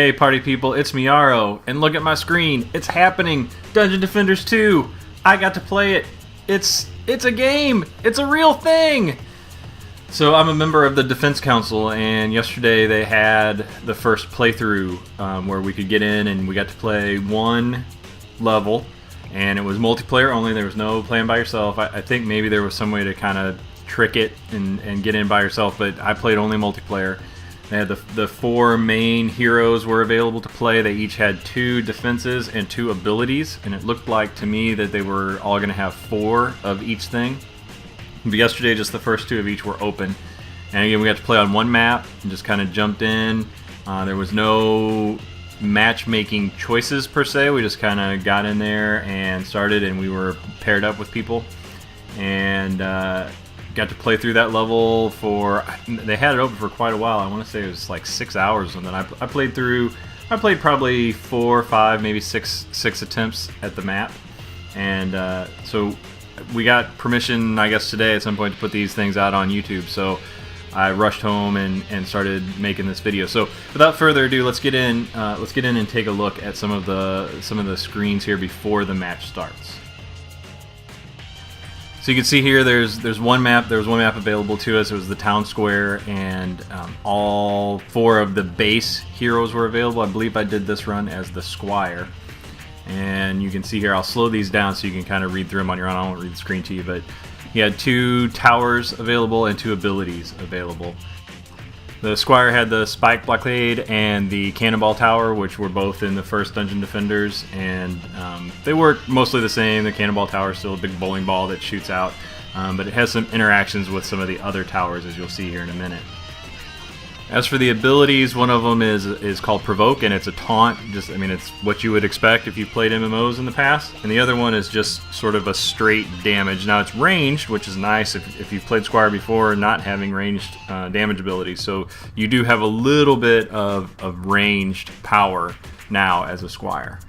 Hey party people, it's Miaro, and look at my screen, it's happening! Dungeon Defenders 2! I got to play it! It's a game! It's a real thing! So I'm a member of the Defense Council, and yesterday they had the first playthrough where we could get in and we got to play one level, and it was multiplayer only. There was no playing by yourself. I think maybe there was some way to kind of trick it and get in by yourself, but I played only multiplayer. They had the four main heroes were available to play. They each had 2 defenses and 2 abilities, and it looked like to me that they were all going to have 4 of each thing. But yesterday, just the first 2 of each were open. And again, we got to play on one map and just kind of jumped in. There was no matchmaking choices per se. We just kind of got in there and started, and we were paired up with people. And got to play through that level for, they had it open for quite a while. I want to say it was like 6 hours, and then I played probably 4 or 5, maybe six attempts at the map. And so we got permission, I guess today at some point, to put these things out on YouTube. So I rushed home and started making this video. So without further ado, let's get in and take a look at some of the screens here before the match starts. So you can see here, there's one map. There was one map available to us. It was the town square, and all 4 of the base heroes were available. I believe I did this run as the Squire, and you can see here. I'll slow these down so you can kind of read through them on your own. I won't read the screen to you, but he had 2 towers available and 2 abilities available. The Squire had the Spike Blockade and the Cannonball Tower, which were both in the first Dungeon Defenders, and they work mostly the same. The Cannonball Tower is still a big bowling ball that shoots out, but it has some interactions with some of the other towers, as you'll see here in a minute. As for the abilities, one of them is called Provoke, and it's a taunt. It's what you would expect if you've played MMOs in the past. And the other one is just sort of a straight damage. Now it's ranged, which is nice if you've played Squire before, not having ranged damage abilities. So you do have a little bit of ranged power now as a Squire.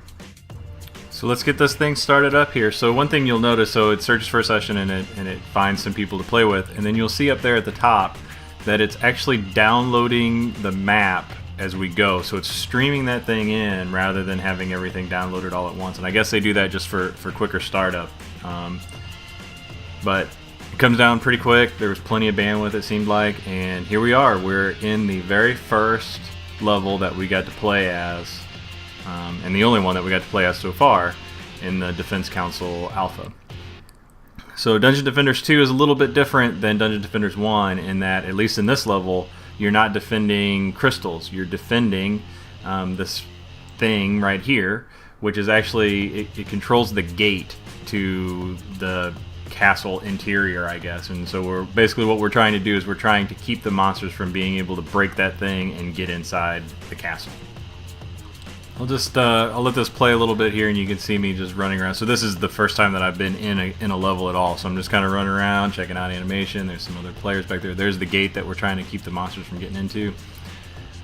So let's get this thing started up here. So one thing you'll notice, so it searches for a session and it finds some people to play with, and then you'll see up there at the top that it's actually downloading the map as we go. So it's streaming that thing in rather than having everything downloaded all at once. And I guess they do that just for quicker startup. But it comes down pretty quick. There was plenty of bandwidth, it seemed like. And here we are. We're in the very first level that we got to play as, and the only one that we got to play as so far in the Defense Council Alpha. So Dungeon Defenders 2 is a little bit different than Dungeon Defenders 1 in that, at least in this level, you're not defending crystals. You're defending this thing right here, which is actually, it controls the gate to the castle interior, I guess. And so basically what we're trying to do is we're trying to keep the monsters from being able to break that thing and get inside the castle. I'll let this play a little bit here, and you can see me just running around. So this is the first time that I've been in a level at all. So I'm just kind of running around, checking out animation. There's some other players back there. There's the gate that we're trying to keep the monsters from getting into.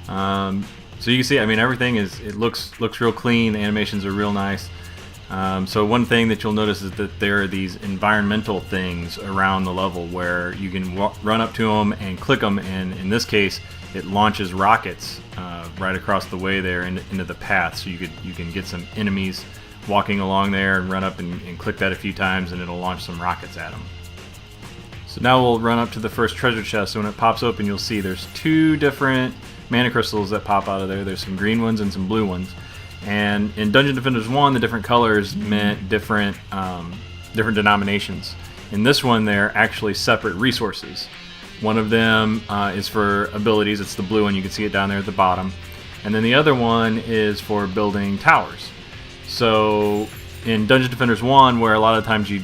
So you can see, everything it looks real clean. The animations are real nice. So one thing that you'll notice is that there are these environmental things around the level where you can run up to them and click them, and in this case, it launches rockets right across the way there into the path. So you can get some enemies walking along there and run up and click that a few times, and it'll launch some rockets at them. So now we'll run up to the first treasure chest. So when it pops open, you'll see there's 2 different mana crystals that pop out of there. There's some green ones and some blue ones. And in Dungeon Defenders 1, the different colors meant different denominations. In this one, they're actually separate resources. One of them is for abilities. It's the blue one. You can see it down there at the bottom. And then the other one is for building towers. So in Dungeon Defenders 1, where a lot of times you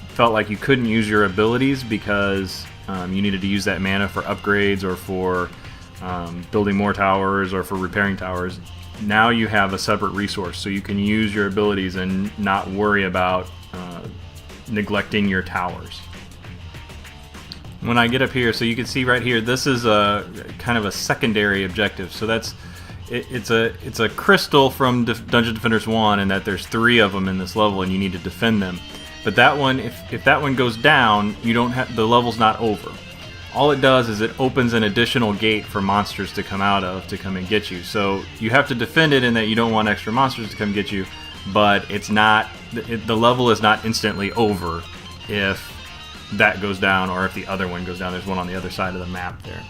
felt like you couldn't use your abilities because you needed to use that mana for upgrades or for building more towers or for repairing towers, now you have a separate resource. So you can use your abilities and not worry about neglecting your towers. When I get up here, so you can see right here, this is a kind of a secondary objective. So it's a crystal from Dungeon Defenders 1, and that there's 3 of them in this level, and you need to defend them. But that one, if that one goes down, you don't have, the level's not over. all it does is it opens an additional gate for monsters to come out of to come and get you. So you have to defend it in that you don't want extra monsters to come get you, but it's not, the level is not instantly over if that goes down or if the other one goes down. There's one on the other side of the map there.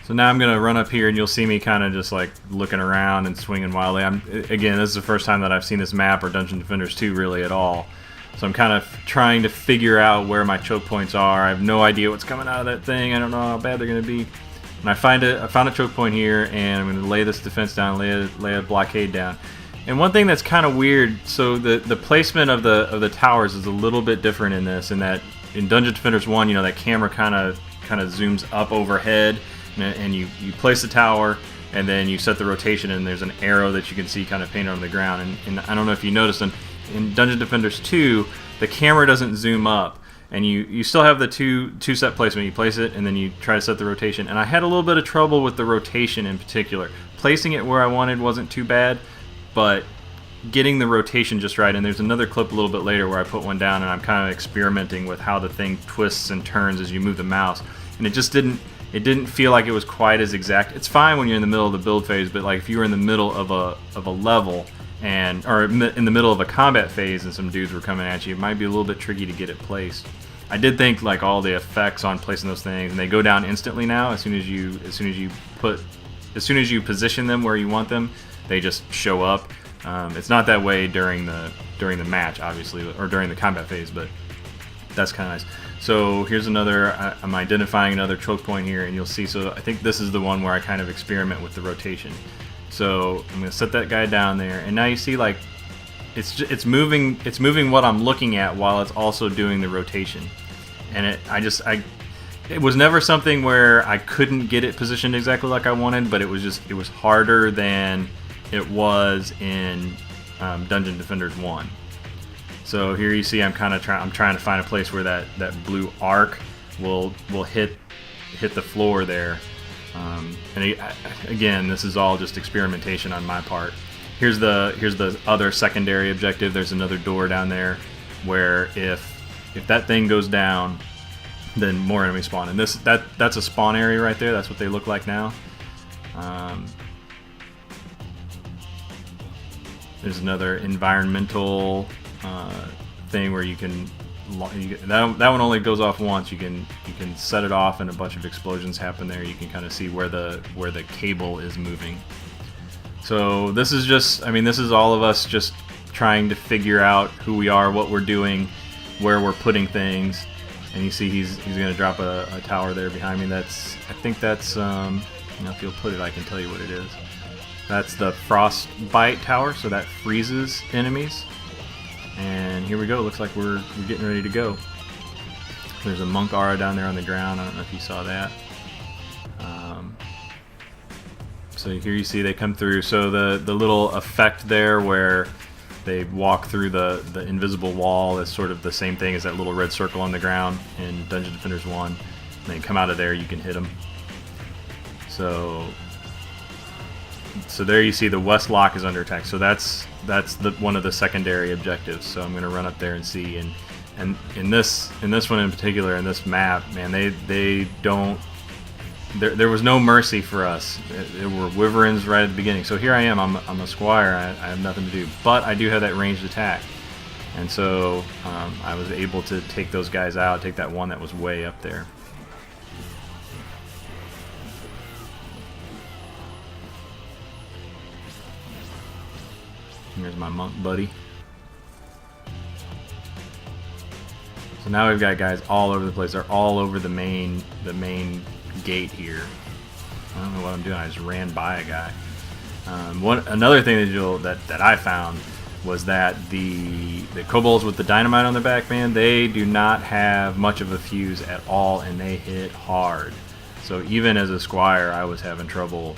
So now I'm going to run up here and you'll see me kind of just like looking around and swinging wildly. Again, this is the first time that I've seen this map or Dungeon Defenders 2 really at all. So I'm kind of trying to figure out where my choke points are. I have no idea what's coming out of that thing. I don't know how bad they're going to be. And I found a choke point here, and I'm going to lay this defense down, lay a blockade down. And one thing that's kind of weird, so the placement of the towers is a little bit different in this, in that in Dungeon Defenders 1, you know, that camera kind of zooms up overhead, and you place the tower, and then you set the rotation, and there's an arrow that you can see kind of painted on the ground. And I don't know if you noticed, in Dungeon Defenders 2, the camera doesn't zoom up, and you still have the two set placement. You place it, and then you try to set the rotation. And I had a little bit of trouble with the rotation in particular. Placing it where I wanted wasn't too bad, but getting the rotation just right. And there's another clip a little bit later where I put one down, and I'm kind of experimenting with how the thing twists and turns as you move the mouse, and it just didn't feel like it was quite as exact. It's fine when you're in the middle of the build phase, but like if you were in the middle of a level, or in the middle of a combat phase and some dudes were coming at you, it might be a little bit tricky to get it placed. I did think like all the effects on placing those things, and they go down instantly now as soon as you position them where you want them, they just show up. It's not that way during the match, obviously, or during the combat phase, but that's kind of nice. So here's I'm identifying another choke point here, and you'll see. So I think this is the one where I kind of experiment with the rotation. So I'm going to set that guy down there, and now you see like it's moving what I'm looking at while it's also doing the rotation. And it was never something where I couldn't get it positioned exactly like I wanted, but it was harder than it was in Dungeon Defenders 1. So here you see I'm trying to find a place where that blue arc will hit the floor there. Again, this is all just experimentation on my part. Here's the other secondary objective. There's another door down there where if that thing goes down, then more enemies spawn. And that's a spawn area right there. That's what they look like now. There's another environmental thing where that one only goes off once. You can set it off, and a bunch of explosions happen there. You can kind of see where the cable is moving. So this is all of us just trying to figure out who we are, what we're doing, where we're putting things. And you see he's going to drop a tower there behind me. I think that's if you'll put it, I can tell you what it is. That's the Frostbite Tower, so that freezes enemies. And here we go. Looks like we're getting ready to go. There's a Monk Aura down there on the ground. I don't know if you saw that. So here you see they come through. So the little effect there where they walk through the invisible wall is sort of the same thing as that little red circle on the ground in Dungeon Defenders 1. And they come out of there, you can hit them. So there you see the West Lock is under attack. So that's one of the secondary objectives. So I'm going to run up there and see. And in this one in particular, in this map, man, they don't. There was no mercy for us. There were wyverns right at the beginning. So here I am. I'm a squire. I have nothing to do, but I do have that ranged attack. And so I was able to take those guys out. Take that one that was way up there. Here's my monk buddy. So now we've got guys all over the place. They're all over the main gate here. I don't know what I'm doing. I just ran by a guy. Another thing that I found was that the kobolds with the dynamite on their back, man, they do not have much of a fuse at all, and they hit hard. So even as a squire, I was having trouble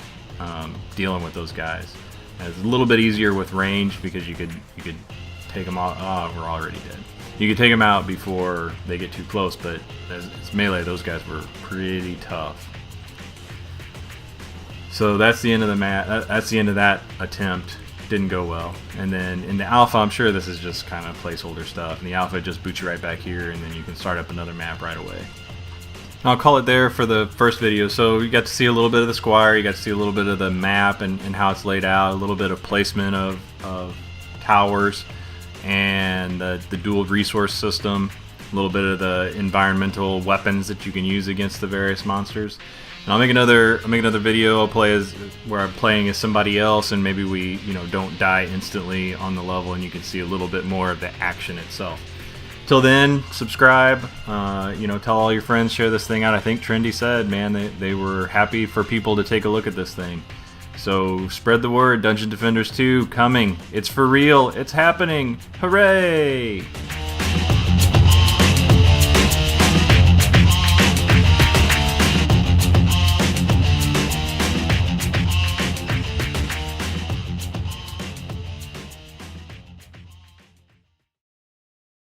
dealing with those guys. And it's a little bit easier with range because you could take them out. Oh, we're already dead. You could take them out before they get too close, but as melee, those guys were pretty tough. So that's the end of the match. That's the end of that attempt. Didn't go well. And then in the alpha, I'm sure this is just kind of placeholder stuff. In the alpha, it just boots you right back here, and then you can start up another map right away. I'll call it there for the first video. So you got to see a little bit of the Squire, you got to see a little bit of the map and how it's laid out, a little bit of placement of towers and the dual resource system, a little bit of the environmental weapons that you can use against the various monsters. And I'll make another video. I'll play as where I'm playing as somebody else, and maybe we don't die instantly on the level, and you can see a little bit more of the action itself. Till then, subscribe. Tell all your friends, share this thing out. I think Trendy said, man, they were happy for people to take a look at this thing. So spread the word. Dungeon Defenders 2 coming. It's for real. It's happening. Hooray!